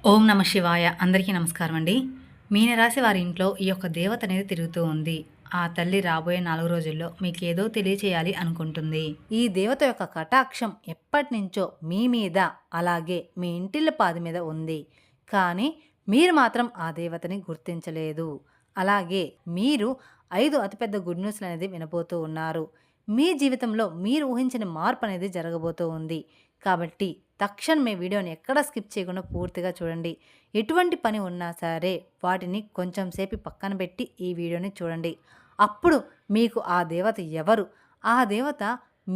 ఓం నమ శివాయ. అందరికీ నమస్కారం అండి. మీనరాశి వారి ఇంట్లో ఈ యొక్క దేవత అనేది తిరుగుతూ ఉంది. ఆ తల్లి రాబోయే 4 రోజుల్లో మీకేదో తెలియచేయాలి అనుకుంటుంది. ఈ దేవత యొక్క కటాక్షం ఎప్పటినుంచో మీ మీద, అలాగే మీ ఇంటిల్లపాది మీద ఉంది. కానీ మీరు మాత్రం ఆ దేవతని గుర్తించలేదు. అలాగే మీరు 5 అతిపెద్ద గుడ్ న్యూస్‌లు అనేది వినబోతూ ఉన్నారు. మీ జీవితంలో మీరు ఊహించని మార్పు అనేది జరగబోతూ ఉంది. కాబట్టి తక్షణమే వీడియోని ఎక్కడా స్కిప్ చేయకుండా పూర్తిగా చూడండి. ఎటువంటి పని ఉన్నా సరే వాటిని కొంచెం సేపు పక్కన పెట్టి ఈ వీడియోని చూడండి. అప్పుడు మీకు ఆ దేవత ఎవరు? ఆ దేవత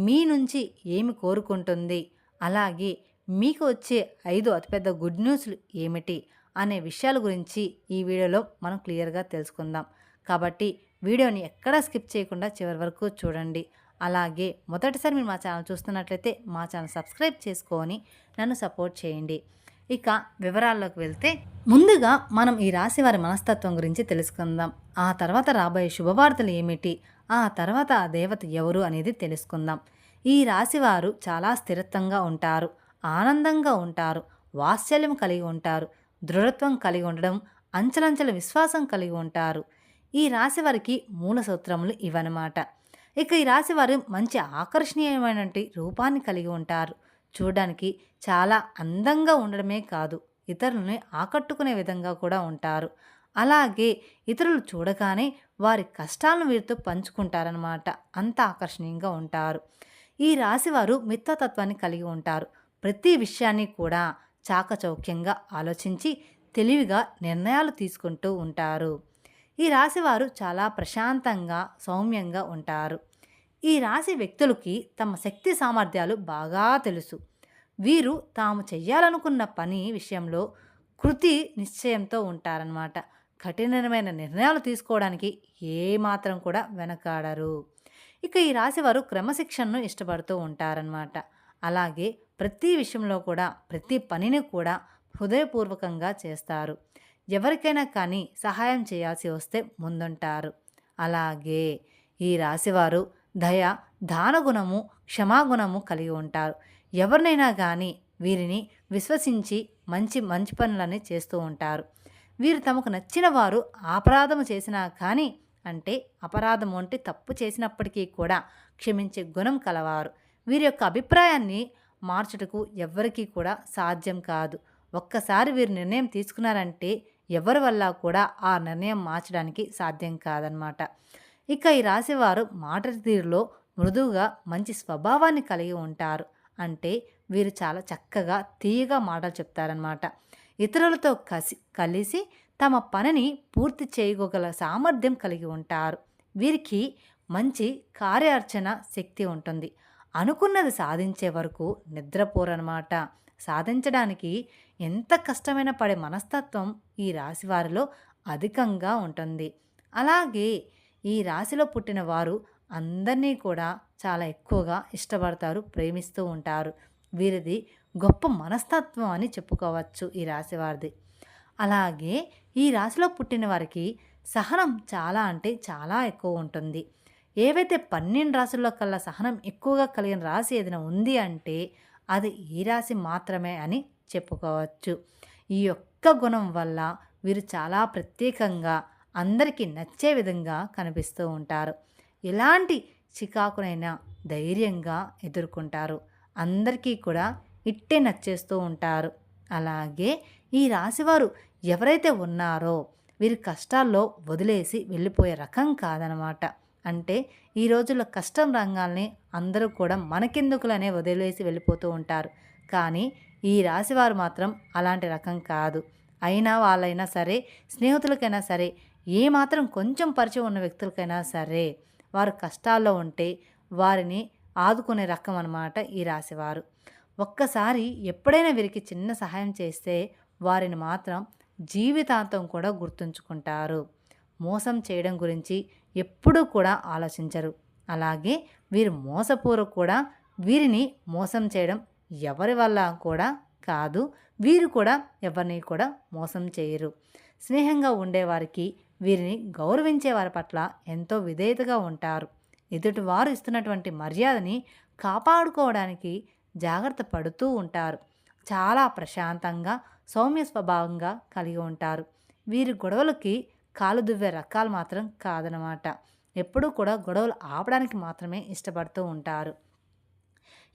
మీ నుంచి ఏమి కోరుకుంటుంది? అలాగే మీకు వచ్చే 5 అతిపెద్ద గుడ్ న్యూస్‌లు ఏమిటి? అనే విషయాల గురించి ఈ వీడియోలో మనం క్లియర్‌గా తెలుసుకుందాం. కాబట్టి వీడియోని ఎక్కడా స్కిప్ చేయకుండా చివరి వరకు చూడండి. అలాగే మొదటిసారి మీరు మా ఛానల్ చూస్తున్నట్లయితే మా ఛానల్ సబ్స్క్రైబ్ చేసుకొని నన్ను సపోర్ట్ చేయండి. ఇక వివరాల్లోకి వెళ్తే ముందుగా మనం ఈ రాశి వారి మనస్తత్వం గురించి తెలుసుకుందాం. ఆ తర్వాత రాబోయే శుభవార్తలు ఏమిటి, ఆ తర్వాత ఆ దేవత ఎవరు అనేది తెలుసుకుందాం. ఈ రాశివారు చాలా స్థిరత్వంగా ఉంటారు, ఆనందంగా ఉంటారు, వాత్సల్యం కలిగి ఉంటారు, దృఢత్వం కలిగి ఉండడం, అంచలంచల విశ్వాసం కలిగి ఉంటారు. ఈ రాశి వారికి మూల సూత్రములు ఇవన్నమాట. ఇక ఈ రాశి వారు మంచి ఆకర్షణీయమైనటువంటి రూపాన్ని కలిగి ఉంటారు. చూడడానికి చాలా అందంగా ఉండడమే కాదు, ఇతరులని ఆకట్టుకునే విధంగా కూడా ఉంటారు. అలాగే ఇతరులు చూడగానే వారి కష్టాలను వీరితో పంచుకుంటారనమాట. అంత ఆకర్షణీయంగా ఉంటారు. ఈ రాశివారు మిత్రతత్వాన్ని కలిగి ఉంటారు. ప్రతి విషయాన్ని కూడా చాకచౌక్యంగా ఆలోచించి తెలివిగా నిర్ణయాలు తీసుకుంటూ ఉంటారు. ఈ రాశివారు చాలా ప్రశాంతంగా సౌమ్యంగా ఉంటారు. ఈ రాశి వ్యక్తులకి తమ శక్తి సామర్థ్యాలు బాగా తెలుసు. వీరు తాము చెయ్యాలనుకున్న పని విషయంలో కృతి నిశ్చయంతో ఉంటారన్నమాట. కఠినమైన నిర్ణయాలు తీసుకోవడానికి ఏమాత్రం కూడా వెనకాడరు. ఇక ఈ రాశివారు క్రమశిక్షణను ఇష్టపడుతూ ఉంటారన్నమాట. అలాగే ప్రతి విషయంలో కూడా ప్రతి పనిని కూడా హృదయపూర్వకంగా చేస్తారు. ఎవరికైనా కానీ సహాయం చేయాల్సి వస్తే ముందుంటారు. అలాగే ఈ రాశివారు దయ, దానగుణము, క్షమాగుణము కలిగి ఉంటారు. ఎవరినైనా కానీ వీరిని విశ్వసించి మంచి మంచి పనులని చేస్తూ ఉంటారు. వీరు తమకు నచ్చిన వారు అపరాధము చేసినా కానీ, అంటే అపరాధము అంటే తప్పు చేసినప్పటికీ కూడా క్షమించే గుణం కలవారు. వీరి యొక్క అభిప్రాయాన్ని మార్చుటకు ఎవ్వరికీ కూడా సాధ్యం కాదు. ఒక్కసారి వీరు నిర్ణయం తీసుకున్నారంటే ఎవరి వల్ల కూడా ఆ నిర్ణయం మార్చడానికి సాధ్యం కాదనమాట. ఇక ఈ రాశివారు మాట తీరులో మృదువుగా మంచి స్వభావాన్ని కలిగి ఉంటారు. అంటే వీరు చాలా చక్కగా తీయగా మాటలు చెప్తారనమాట. ఇతరులతో కలిసి తమ పనిని పూర్తి చేయగల సామర్థ్యం కలిగి ఉంటారు. వీరికి మంచి కార్యార్చన శక్తి ఉంటుంది. అనుకున్నది సాధించే వరకు నిద్రపోరనమాట. సాధించడానికి ఎంత కష్టమైన పడే మనస్తత్వం ఈ రాశి వారిలో అధికంగా ఉంటుంది. అలాగే ఈ రాశిలో పుట్టిన వారు అందరినీ కూడా చాలా ఎక్కువగా ఇష్టపడతారు, ప్రేమిస్తూ ఉంటారు. వీరిది గొప్ప మనస్తత్వం అని చెప్పుకోవచ్చు ఈ రాశి వారిది. అలాగే ఈ రాశిలో పుట్టిన వారికి సహనం చాలా అంటే చాలా ఎక్కువ ఉంటుంది. ఏవైతే 12 రాశుల్లో కల్లా సహనం ఎక్కువగా కలిగిన రాశి ఏదైనా ఉంది అంటే అది ఈ రాశి మాత్రమే అని చెప్పుకోవచ్చు. ఈ యొక్క గుణం వల్ల వీరు చాలా ప్రత్యేకంగా అందరికీ నచ్చే విధంగా కనిపిస్తూ ఉంటారు. ఎలాంటి చికాకునైనా ధైర్యంగా ఎదుర్కొంటారు. అందరికీ కూడా ఇట్టే నచ్చేస్తూ ఉంటారు. అలాగే ఈ రాశివారు ఎవరైతే ఉన్నారో వీరి కష్టాల్లో వదిలేసి వెళ్ళిపోయే రకం కాదనమాట. అంటే ఈ రోజుల్లో కష్టం రంగాల్ని అందరూ కూడా మనకెందుకులనే వదిలేసి వెళ్ళిపోతూ ఉంటారు. కానీ ఈ రాశివారు మాత్రం అలాంటి రకం కాదు. అయినా వాళ్ళైనా సరే, స్నేహితులకైనా సరే, ఏమాత్రం కొంచెం పరిచయం ఉన్న వ్యక్తులకైనా సరే వారు కష్టాల్లో ఉంటే వారిని ఆదుకునే రకం అన్నమాట ఈ రాశివారు. ఒక్కసారి ఎప్పుడైనా వీరికి చిన్న సహాయం చేస్తే వారిని మాత్రం జీవితాంతం కూడా గుర్తుంచుకుంటారు. మోసం చేయడం గురించి ఎప్పుడూ కూడా ఆలోచించరు. అలాగే వీరు మోసపూర్వక కూడా వీరిని మోసం చేయడం ఎవరి వల్ల కూడా కాదు. వీరు కూడా ఎవరిని కూడా మోసం చేయరు. స్నేహంగా ఉండేవారికి, వీరిని గౌరవించే వారి పట్ల ఎంతో విధేయతగా ఉంటారు. ఎదుటివారు ఇస్తున్నటువంటి మర్యాదని కాపాడుకోవడానికి జాగ్రత్త పడుతూ ఉంటారు. చాలా ప్రశాంతంగా సౌమ్య స్వభావంగా కలిగి ఉంటారు. వీరి గొడవలకి కాలు దువ్వే రకాలు మాత్రం కాదనమాట. ఎప్పుడూ కూడా గొడవలు ఆపడానికి మాత్రమే ఇష్టపడుతూ ఉంటారు.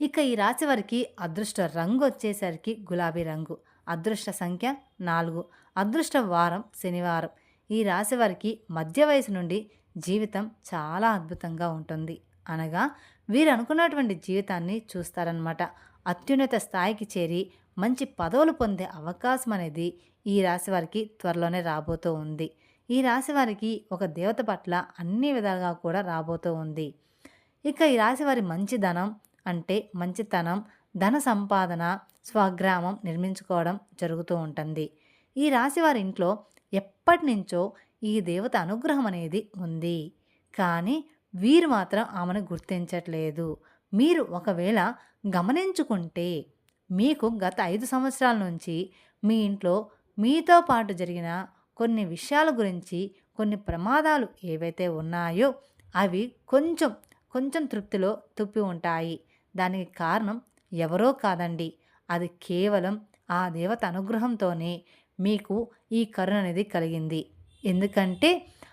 ఇక ఈ రాశి వారికి అదృష్ట రంగు వచ్చేసరికి గులాబీ రంగు. అదృష్ట సంఖ్య 4. అదృష్ట వారం శనివారం. ఈ రాశి వారికి మధ్య వయసు నుండి జీవితం చాలా అద్భుతంగా ఉంటుంది. అనగా వీరు అనుకున్నటువంటి జీవితాన్ని చూస్తారనమాట. అత్యున్నత స్థాయికి చేరి మంచి పదవులు పొందే అవకాశం అనేది ఈ రాశి వారికి త్వరలోనే రాబోతూ ఉంది. ఈ రాశి వారికి ఒక దేవత పట్ల అన్ని విధాలుగా కూడా రాబోతూ ఉంది. ఇక ఈ రాశి వారి మంచిదనం అంటే మంచితనం, ధన సంపాదన, స్వగ్రామం నిర్మించుకోవడం జరుగుతూ ఉంటుంది. ఈ రాశి వారి ఇంట్లో ఎప్పటి నుంచో ఈ దేవత అనుగ్రహం అనేది ఉంది. కానీ వీరు మాత్రం ఆమెను గుర్తించట్లేదు. మీరు ఒకవేళ గమనించుకుంటే మీకు గత 5 సంవత్సరాల నుంచి మీ ఇంట్లో మీతో పాటు జరిగిన కొన్ని విషయాల గురించి, కొన్ని ప్రమాదాలు ఏవైతే ఉన్నాయో అవి కొంచెం కొంచెం తృప్తిలో తుప్పి ఉంటాయి. దానికి కారణం ఎవరో కాదండి. అది కేవలం ఆ దేవత అనుగ్రహంతోనే మీకు ఈ కరుణ అనేది కలిగింది. ఎందుకంటే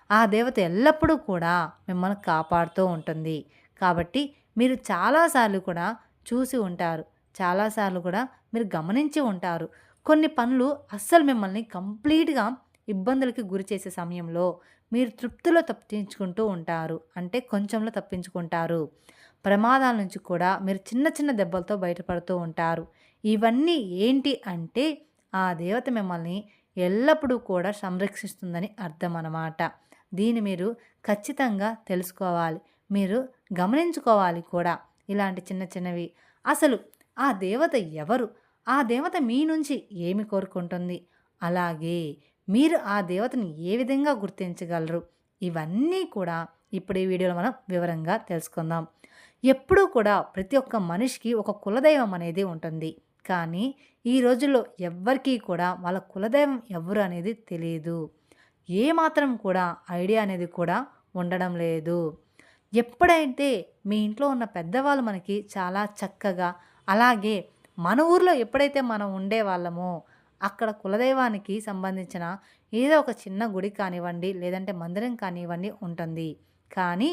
ఆ దేవత ఎల్లప్పుడూ కూడా మిమ్మల్ని కాపాడుతూ ఉంటుంది. కాబట్టి మీరు చాలాసార్లు కూడా చూసి ఉంటారు. చాలాసార్లు కూడా మీరు గమనించి ఉంటారు. కొన్ని పనులు అస్సలు మిమ్మల్ని కంప్లీట్‌గా ఇబ్బందులకి గురి చేసే సమయంలో మీరు తృప్తిలో తప్పించుకుంటూ ఉంటారు. అంటే కొంచెంలో తప్పించుకుంటారు. ప్రమాదాల నుంచి కూడా మీరు చిన్న చిన్న దెబ్బలతో బయటపడుతూ ఉంటారు. ఇవన్నీ ఏంటి అంటే ఆ దేవత మిమ్మల్ని ఎల్లప్పుడూ కూడా సంరక్షిస్తుందని అర్థం అన్నమాట. దీన్ని మీరు ఖచ్చితంగా తెలుసుకోవాలి. మీరు గమనించుకోవాలి కూడా. ఇలాంటి చిన్న చిన్నవి. అసలు ఆ దేవత ఎవరు? ఆ దేవత మీ నుంచి ఏమి కోరుకుంటుంది? అలాగే మీరు ఆ దేవతని ఏ విధంగా గుర్తించగలరు? ఇవన్నీ కూడా ఇప్పుడు ఈ వీడియోలో మనం వివరంగా తెలుసుకుందాం. ఎప్పుడూ కూడా ప్రతి ఒక్క మనిషికి ఒక కులదైవం అనేది ఉంటుంది. కానీ ఈ రోజుల్లో ఎవ్వరికీ కూడా వాళ్ళ కులదైవం ఎవరు అనేది తెలియదు. ఏమాత్రం కూడా ఐడియా అనేది కూడా ఉండడం లేదు. ఎప్పుడైతే మీ ఇంట్లో ఉన్న పెద్దవాళ్ళు మనకి చాలా చక్కగా, అలాగే మన ఊర్లో ఎప్పుడైతే మనం ఉండేవాళ్ళమో అక్కడ కులదైవానికి సంబంధించిన ఏదో ఒక చిన్న గుడి కానివ్వండి, లేదంటే మందిరం కానివ్వండి ఉంటుంది. కానీ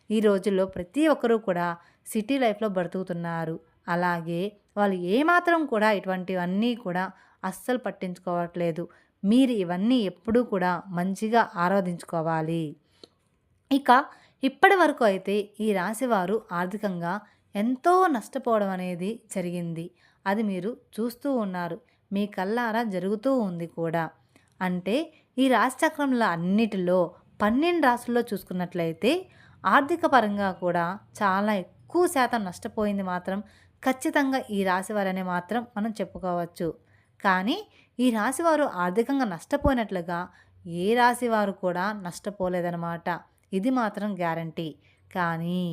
ఈ రోజుల్లో ప్రతి ఒక్కరూ కూడా సిటీ లైఫ్‌లో బ్రతుకుతున్నారు. అలాగే వాళ్ళు ఏమాత్రం కూడా ఇటువంటివన్నీ కూడా అస్సలు పట్టించుకోవట్లేదు. మీరు ఇవన్నీ ఎప్పుడూ కూడా మంచిగా ఆరాధించుకోవాలి. ఇక ఇప్పటి వరకు అయితే ఈ రాశివారు ఆర్థికంగా ఎంతో నష్టపోవడం అనేది జరిగింది. అది మీరు చూస్తూ ఉన్నారు. మీ కళ్ళారా జరుగుతూ ఉంది కూడా. అంటే ఈ రాశిచక్రంలో అన్నిటిలో 12 రాశుల్లో చూసుకున్నట్లయితే ఆర్థిక పరంగా కూడా చాలా ఎక్కువ శాతం నష్టపోయింది మాత్రం ఖచ్చితంగా ఈ రాశివారనే మాత్రం మనం చెప్పుకోవచ్చు. కానీ ఈ రాశివారు ఆర్థికంగా నష్టపోయినట్లుగా ఏ రాశివారు కూడా నష్టపోలేదన్నమాట. ఇది మాత్రం గ్యారంటీ. కానీ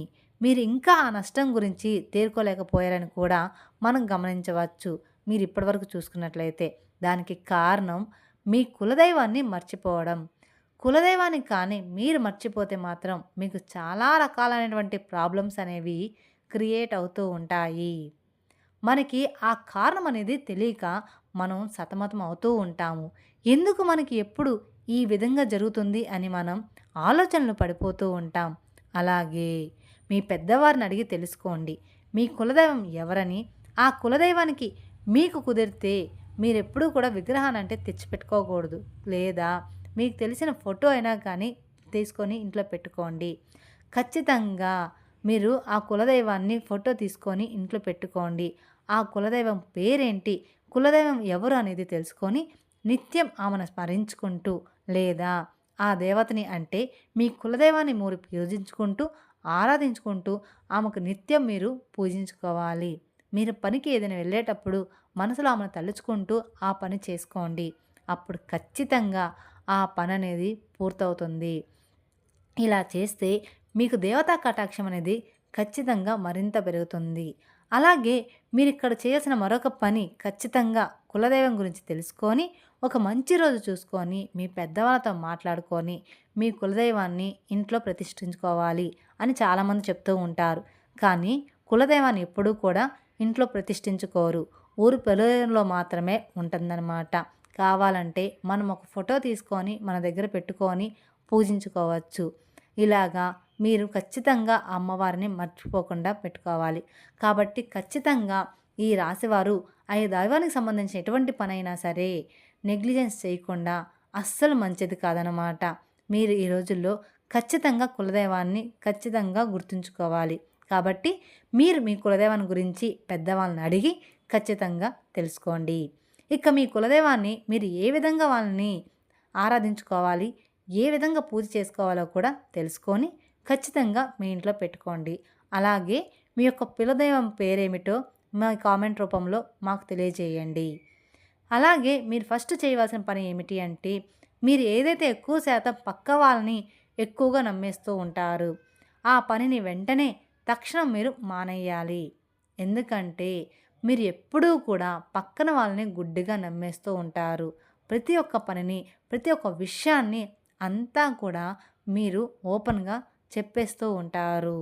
మీరు ఇంకా ఆ నష్టం గురించి తేరుకోలేకపోయారని కూడా మనం గమనించవచ్చు. మీరు ఇప్పటివరకు చూసుకున్నట్లయితే దానికి కారణం మీ కులదైవాన్ని మర్చిపోవడం. కులదైవాన్ని కానీ మీరు మర్చిపోతే మాత్రం మీకు చాలా రకాలైనటువంటి ప్రాబ్లమ్స్ అనేవి క్రియేట్ అవుతూ ఉంటాయి. మనకి ఆ కారణం అనేది తెలియక మనం సతమతం అవుతూ ఉంటాము. ఎందుకు మనకి ఎప్పుడు ఈ విధంగా జరుగుతుంది అని మనం ఆలోచనలు పడిపోతూ ఉంటాం. అలాగే మీ పెద్దవారిని అడిగి తెలుసుకోండి. మీ కులదైవం ఎవరని, ఆ కులదైవానికి మీకు కుదిరితే మీరెప్పుడూ కూడా విగ్రహాన్ని అంటే తెచ్చిపెట్టుకోకూడదు. లేదా మీకు తెలిసిన ఫోటో అయినా కానీ తీసుకొని ఇంట్లో పెట్టుకోండి. ఖచ్చితంగా మీరు ఆ కులదైవాన్ని ఫోటో తీసుకొని ఇంట్లో పెట్టుకోండి. ఆ కులదైవం పేరేంటి, కులదైవం ఎవరు అనేది తెలుసుకొని నిత్యం ఆమెను స్మరించుకుంటూ, లేదా ఆ దేవతని అంటే మీ కులదైవాన్ని మీరు పూజించుకుంటూ, ఆరాధించుకుంటూ ఆమెకు నిత్యం మీరు పూజించుకోవాలి. మీరు పనికి ఏదైనా వెళ్ళేటప్పుడు మనసులో ఆమెను తలుచుకుంటూ ఆ పని చేసుకోండి. అప్పుడు ఖచ్చితంగా ఆ పని అనేది పూర్తవుతుంది. ఇలా చేస్తే మీకు దేవతా కటాక్షం అనేది ఖచ్చితంగా మరింత పెరుగుతుంది. అలాగే మీరు ఇక్కడ చేయాల్సిన మరొక పని ఖచ్చితంగా కులదైవం గురించి తెలుసుకొని ఒక మంచి రోజు చూసుకొని మీ పెద్దవాళ్ళతో మాట్లాడుకొని మీ కులదైవాన్ని ఇంట్లో ప్రతిష్ఠించుకోవాలి అని చాలామంది చెప్తూ ఉంటారు. కానీ కులదైవాన్ని ఎప్పుడూ కూడా ఇంట్లో ప్రతిష్ఠించుకోరు. ఊరు పొలంలో మాత్రమే ఉంటుందన్నమాట. కావాలంటే మనం ఒక ఫోటో తీసుకొని మన దగ్గర పెట్టుకొని పూజించుకోవచ్చు. ఇలాగా మీరు ఖచ్చితంగా అమ్మవారిని మర్చిపోకుండా పెట్టుకోవాలి. కాబట్టి ఖచ్చితంగా ఈ రాశివారు ఈ దైవానికి సంబంధించిన ఎటువంటి పనైనా సరే నెగ్లిజెన్స్ చేయకుండా అస్సలు మంచిది కాదనమాట. మీరు ఈ రోజుల్లో ఖచ్చితంగా కులదైవాన్ని ఖచ్చితంగా గుర్తుంచుకోవాలి. కాబట్టి మీరు మీ కులదైవాన్ని గురించి పెద్దవాళ్ళని అడిగి ఖచ్చితంగా తెలుసుకోండి. ఇక మీ కులదైవాన్ని మీరు ఏ విధంగా వాళ్ళని ఆరాధించుకోవాలి, ఏ విధంగా పూజ చేసుకోవాలో కూడా తెలుసుకొని ఖచ్చితంగా మీ ఇంట్లో పెట్టుకోండి. అలాగే మీ యొక్క కులదైవం పేరేమిటో మా కామెంట్ రూపంలో మాకు తెలియజేయండి. అలాగే మీరు ఫస్ట్ చేయవలసిన పని ఏమిటి అంటే, మీరు ఏదైతే ఎక్కువ శాతం పక్క వాళ్ళని ఎక్కువగా నమ్మేస్తూ ఉంటారు, ఆ పనిని వెంటనే తక్షణం మీరు మానేయాలి. ఎందుకంటే మీరు ఎప్పుడూ కూడా పక్కన వాళ్ళని గుడ్డిగా నమ్మేస్తూ ఉంటారు. ప్రతి ఒక్క పనిని, ప్రతి ఒక్క విషయాన్ని అంతా కూడా మీరు ఓపెన్‌గా చెప్పేస్తూ ఉంటారు.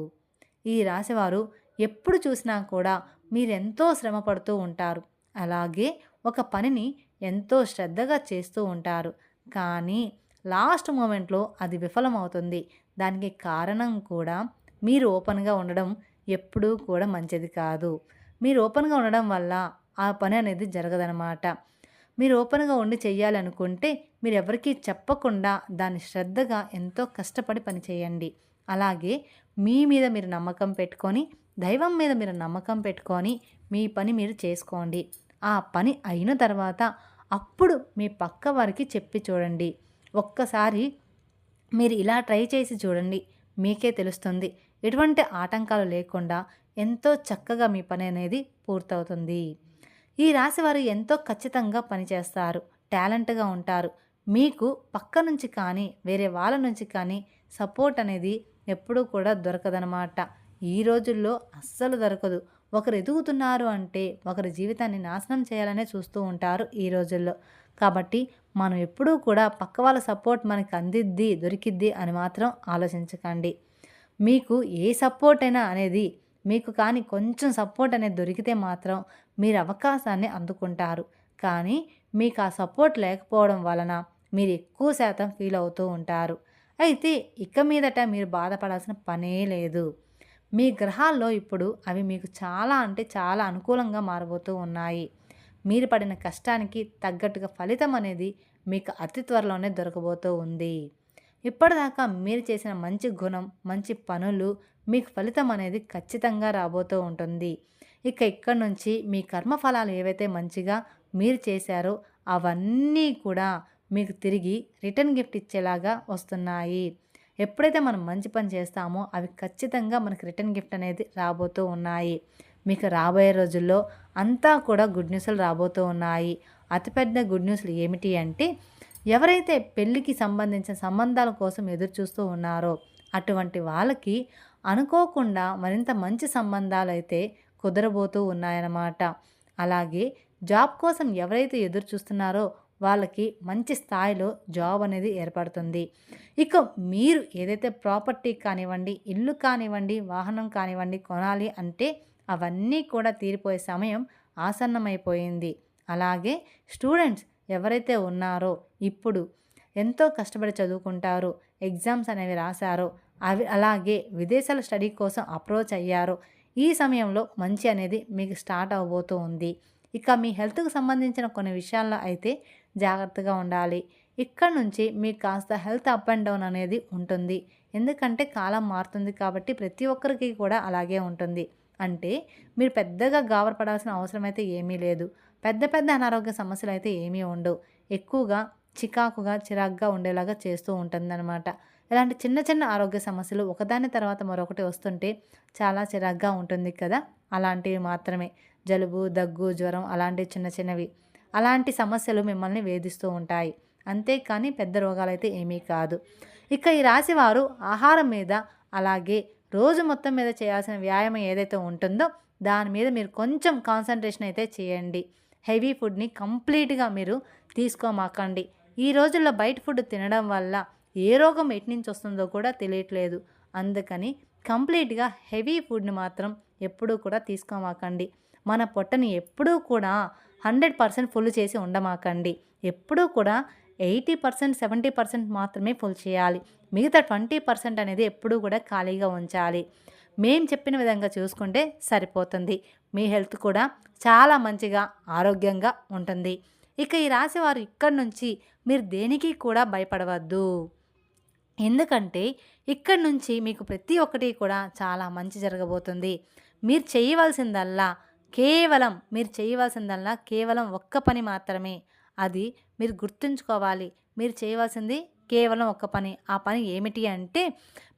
ఈ రాశివారు ఎప్పుడు చూసినా కూడా మీరెంతో శ్రమ పడుతూ ఉంటారు. అలాగే ఒక పనిని ఎంతో శ్రద్ధగా చేస్తూ ఉంటారు. కానీ లాస్ట్ మొమెంట్‌లో అది విఫలమవుతుంది. దానికి కారణం కూడా మీరు ఓపెన్‌గా ఉండడం ఎప్పుడూ కూడా మంచిది కాదు. మీరు ఓపెన్‌గా ఉండడం వల్ల ఆ పని అనేది జరగదనమాట. మీరు ఓపెన్‌గా ఉండి చెయ్యాలనుకుంటే మీరెవరికీ చెప్పకుండా దాన్ని శ్రద్ధగా ఎంతో కష్టపడి పని చేయండి. అలాగే మీ మీద మీరు నమ్మకం పెట్టుకొని, దైవం మీద మీరు నమ్మకం పెట్టుకొని మీ పని మీరు చేసుకోండి. ఆ పని అయిన తర్వాత అప్పుడు మీ పక్క వారికి చెప్పి చూడండి. ఒక్కసారి మీరు ఇలా ట్రై చేసి చూడండి. మీకే తెలుస్తుంది. ఎటువంటి ఆటంకాలు లేకుండా ఎంతో చక్కగా మీ పని అనేది పూర్తవుతుంది. ఈ రాశివారు ఎంతో ఖచ్చితంగా పనిచేస్తారు. టాలెంట్‌గా ఉంటారు. మీకు పక్క నుంచి కానీ, వేరే వాళ్ళ నుంచి కానీ సపోర్ట్ అనేది ఎప్పుడూ కూడా దొరకదనమాట. ఈ రోజుల్లో అస్సలు దొరకదు. ఒకరు ఎదుగుతున్నారు అంటే ఒకరి జీవితాన్ని నాశనం చేయాలనే చూస్తూ ఉంటారు ఈ రోజుల్లో. కాబట్టి మనం ఎప్పుడూ కూడా పక్క వాళ్ళ సపోర్ట్ మనకి అందిద్ది, దొరికిద్ది అని మాత్రం ఆలోచించకండి. మీకు ఏ సపోర్ట్ అయినా అనేది మీకు కానీ కొంచెం సపోర్ట్ అనేది దొరికితే మాత్రం మీరు అవకాశాన్ని అందుకుంటారు. కానీ మీకు ఆ సపోర్ట్ లేకపోవడం వలన మీరు ఎక్కువ శాతం ఫీల్ అవుతూ ఉంటారు. అయితే ఇక మీదట మీరు బాధపడాల్సిన పనే లేదు. మీ గ్రహాల్లో ఇప్పుడు అవి మీకు చాలా అంటే చాలా అనుకూలంగా మారబోతూ ఉన్నాయి. మీరు పడిన కష్టానికి తగ్గట్టుగా ఫలితం అనేది మీకు అతి త్వరలోనే దొరకబోతూ ఉంది. ఇప్పటిదాకా మీరు చేసిన మంచి గుణం, మంచి పనులు మీకు ఫలితం అనేది ఖచ్చితంగా రాబోతూ ఉంటుంది. ఇక ఇక్కడి నుంచి మీ కర్మఫలాలు ఏవైతే మంచిగా మీరు చేశారో అవన్నీ కూడా మీకు తిరిగి రిటర్న్ గిఫ్ట్ ఇచ్చేలాగా వస్తున్నాయి. ఎప్పుడైతే మనం మంచి పని చేస్తామో అవి ఖచ్చితంగా మనకి రిటర్న్ గిఫ్ట్ అనేది రాబోతూ ఉన్నాయి. మీకు రాబోయే రోజుల్లో అంతా కూడా గుడ్ న్యూస్‌లు రాబోతూ ఉన్నాయి. అతిపెద్ద గుడ్ న్యూస్‌లు ఏమిటి అంటే, ఎవరైతే పెళ్ళికి సంబంధించిన సంబంధాల కోసం ఎదురు చూస్తూ ఉన్నారో అటువంటి వాళ్ళకి అనుకోకుండా మరింత మంచి సంబంధాలైతే కుదరబోతూ ఉన్నాయన్నమాట. అలాగే జాబ్ కోసం ఎవరైతే ఎదురు చూస్తున్నారో వాళ్ళకి మంచి స్థాయిలో జాబ్ అనేది ఏర్పడుతుంది. ఇక మీరు ఏదైతే ప్రాపర్టీ కానివ్వండి, ఇల్లు కానివ్వండి, వాహనం కానివ్వండి కొనాలి అంటే అవన్నీ కూడా తీరిపోయే సమయం ఆసన్నమైపోయింది. అలాగే స్టూడెంట్స్ ఎవరైతే ఉన్నారో ఇప్పుడు ఎంతో కష్టపడి చదువుకుంటారో, ఎగ్జామ్స్ అనేవి రాశారో, అవి అలాగే విదేశాల స్టడీ కోసం అప్రోచ్ అయ్యారో ఈ సమయంలో మంచి అనేది మీకు స్టార్ట్ అవ్వబోతూ ఉంది. ఇక మీ హెల్త్‌కి సంబంధించిన కొన్ని విషయాల్లో అయితే జాగ్రత్తగా ఉండాలి. ఇక్కడ నుంచి మీకు కాస్త హెల్త్ అప్ అండ్ డౌన్ అనేది ఉంటుంది. ఎందుకంటే కాలం మారుతుంది కాబట్టి ప్రతి ఒక్కరికి కూడా అలాగే ఉంటుంది. అంటే మీరు పెద్దగా గాబరపడాల్సిన అవసరం అయితే ఏమీ లేదు. పెద్ద పెద్ద అనారోగ్య సమస్యలు అయితే ఏమీ ఉండవు. ఎక్కువగా చికాకుగా, చిరాకుగా ఉండేలాగా చేస్తూ ఉంటుందన్నమాట. ఇలాంటి చిన్న చిన్న ఆరోగ్య సమస్యలు ఒకదాని తర్వాత మరొకటి వస్తుంటే చాలా చిరాకుగా ఉంటుంది కదా! అలాంటివి మాత్రమే. జలుబు, దగ్గు, జ్వరం అలాంటివి చిన్న చిన్నవి. అలాంటి సమస్యలు మిమ్మల్ని వేధిస్తూ ఉంటాయి. అంతేకానీ పెద్ద రోగాలైతే ఏమీ కాదు. ఇక ఈ రాశివారు ఆహారం మీద అలాగే రోజు మొత్తం మీద చేయాల్సిన వ్యాయామం ఏదైతే ఉంటుందో దాని మీద మీరు కొంచెం కాన్సంట్రేషన్ అయితే చేయండి. హెవీ ఫుడ్‌ని కంప్లీట్‌గా మీరు తీసుకోమాకండి. ఈ రోజుల్లో బయట ఫుడ్ తినడం వల్ల ఏ రోగం ఎటునుంచి వస్తుందో కూడా తెలియట్లేదు. అందుకని కంప్లీట్‌గా హెవీ ఫుడ్‌ని మాత్రం ఎప్పుడూ కూడా తీసుకోమాకండి. మన పొట్టని ఎప్పుడూ కూడా 100% ఫుల్ చేసి ఉండమాకండి. ఎప్పుడూ కూడా 80%, 70% మాత్రమే ఫుల్ చేయాలి. మిగతా 20% అనేది ఎప్పుడూ కూడా ఖాళీగా ఉంచాలి. మేము చెప్పిన విధంగా చూసుకుంటే సరిపోతుంది. మీ హెల్త్ కూడా చాలా మంచిగా, ఆరోగ్యంగా ఉంటుంది. ఇక ఈ రాశివారు ఇక్కడి నుంచి మీరు దేనికి కూడా భయపడవద్దు. ఎందుకంటే ఇక్కడి నుంచి మీకు ప్రతి ఒక్కటి కూడా చాలా మంచి జరగబోతుంది. మీరు చేయవలసిందల్లా కేవలం ఒక్క పని మాత్రమే. అది మీరు గుర్తుంచుకోవాలి. మీరు చేయవలసింది కేవలం ఒక్క పని. ఆ పని ఏమిటి అంటే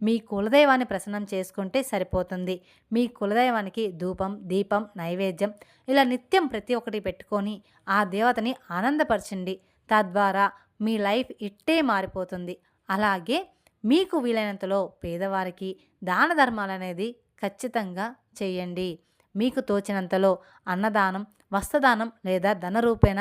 మీ కులదైవాన్ని ప్రసన్నం చేసుకుంటే సరిపోతుంది. మీ కులదైవానికి ధూపం, దీపం, నైవేద్యం ఇలా నిత్యం ప్రతి ఒక్కటి పెట్టుకొని ఆ దేవతని ఆనందపరచండి. తద్వారా మీ లైఫ్ ఇట్టే మారిపోతుంది. అలాగే మీకు వీలైనంతలో పేదవారికి దాన ధర్మాలనేది ఖచ్చితంగా చేయండి. మీకు తోచినంతలో అన్నదానం, వస్త్రదానం లేదా ధన రూపేణ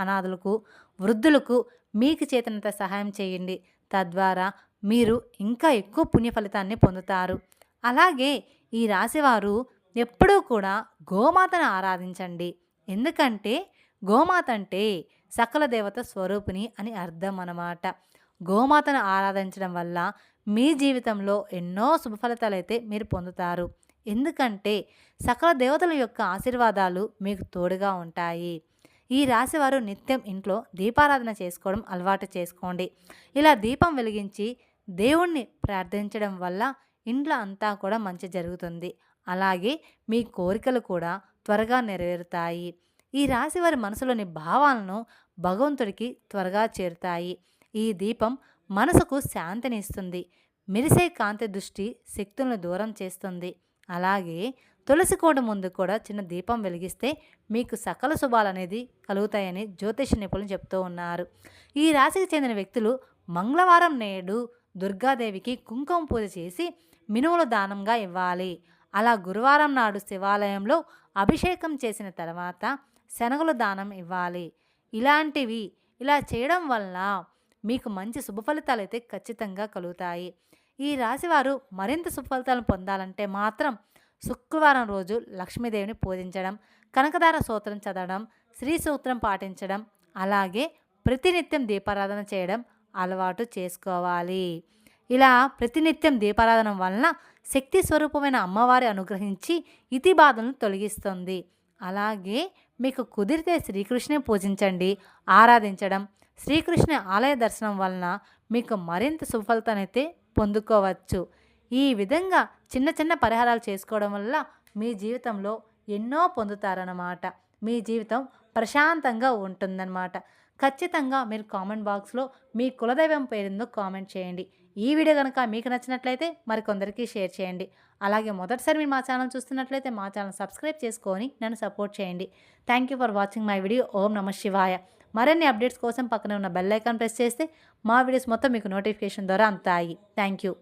అనాథులకు, వృద్ధులకు మీకు చేతనంత సహాయం చేయండి. తద్వారా మీరు ఇంకా ఎక్కువ పుణ్య ఫలితాన్ని పొందుతారు. అలాగే ఈ రాశివారు ఎప్పుడూ కూడా గోమాతను ఆరాధించండి. ఎందుకంటే గోమాత అంటే సకల దేవత స్వరూపిణి అని అర్థం అన్నమాట. గోమాతను ఆరాధించడం వల్ల మీ జీవితంలో ఎన్నో శుభ ఫలితాలైతే మీరు పొందుతారు. ఎందుకంటే సకల దేవతల యొక్క ఆశీర్వాదాలు మీకు తోడుగా ఉంటాయి. ఈ రాశివారు నిత్యం ఇంట్లో దీపారాధన చేసుకోవడం అలవాటు చేసుకోండి. ఇలా దీపం వెలిగించి దేవుణ్ణి ప్రార్థించడం వల్ల ఇంట్లో అంతా కూడా మంచి జరుగుతుంది. అలాగే మీ కోరికలు కూడా త్వరగా నెరవేరుతాయి. ఈ రాశివారి మనసులోని భావాలను భగవంతుడికి త్వరగా చేరుతాయి. ఈ దీపం మనసుకు శాంతిని ఇస్తుంది. మెరిసే కాంతి దృష్టి శక్తులను దూరం చేస్తుంది. అలాగే తులసి కోట ముందు కూడా చిన్న దీపం వెలిగిస్తే మీకు సకల శుభాలు అనేది కలుగుతాయని జ్యోతిష నిపుణులు చెప్తూ ఉన్నారు. ఈ రాశికి చెందిన వ్యక్తులు మంగళవారం నేడు దుర్గాదేవికి కుంకుమ పూజ చేసి మినుములు దానంగా ఇవ్వాలి. అలా గురువారం నాడు శివాలయంలో అభిషేకం చేసిన తర్వాత శనగలు దానం ఇవ్వాలి. ఇలా చేయడం వల్ల మీకు మంచి శుభ ఫలితాలు అయితే ఖచ్చితంగా కలుగుతాయి. ఈ రాశివారు మరింత శుభ ఫలితాలను పొందాలంటే మాత్రం శుక్రవారం రోజు లక్ష్మీదేవిని పూజించడం, కనకదార స్తోత్రం చదవడం, శ్రీ సూత్రం పాటించడం, అలాగే ప్రతినిత్యం దీపారాధన చేయడం అలవాటు చేసుకోవాలి. ఇలా ప్రతినిత్యం దీపారాధన వలన శక్తి స్వరూపమైన అమ్మవారి అనుగ్రహించి ఇతి బాధలను తొలగిస్తుంది. అలాగే మీకు కుదిరితే శ్రీకృష్ణుని పూజించండి, ఆరాధించడం, శ్రీకృష్ణ ఆలయ దర్శనం వలన మీకు మరింత సుఫలితానైతే పొందుకోవచ్చు. ఈ విధంగా చిన్న చిన్న పరిహారాలు చేసుకోవడం వల్ల మీ జీవితంలో ఎన్నో పొందుతారన్నమాట. మీ జీవితం ప్రశాంతంగా ఉంటుందన్నమాట. ఖచ్చితంగా మీరు కామెంట్ బాక్స్లో మీ కులదైవం పేరుందో కామెంట్ చేయండి. ఈ వీడియో కనుక మీకు నచ్చినట్లయితే మరికొందరికి షేర్ చేయండి. అలాగే మొదటిసారి మీరు మా ఛానల్ చూస్తున్నట్లయితే మా ఛానల్ సబ్స్క్రైబ్ చేసుకొని నన్ను సపోర్ట్ చేయండి. Thank you for watching my video. ఓం నమః శివాయ. మరిన్ని అప్డేట్స్ కోసం పక్కనే ఉన్న బెల్ ఐకాన్ ప్రెస్ చేస్తే మా వీడియోస్ మొత్తం మీకు నోటిఫికేషన్ ద్వారా అందుతాయి. Thank you.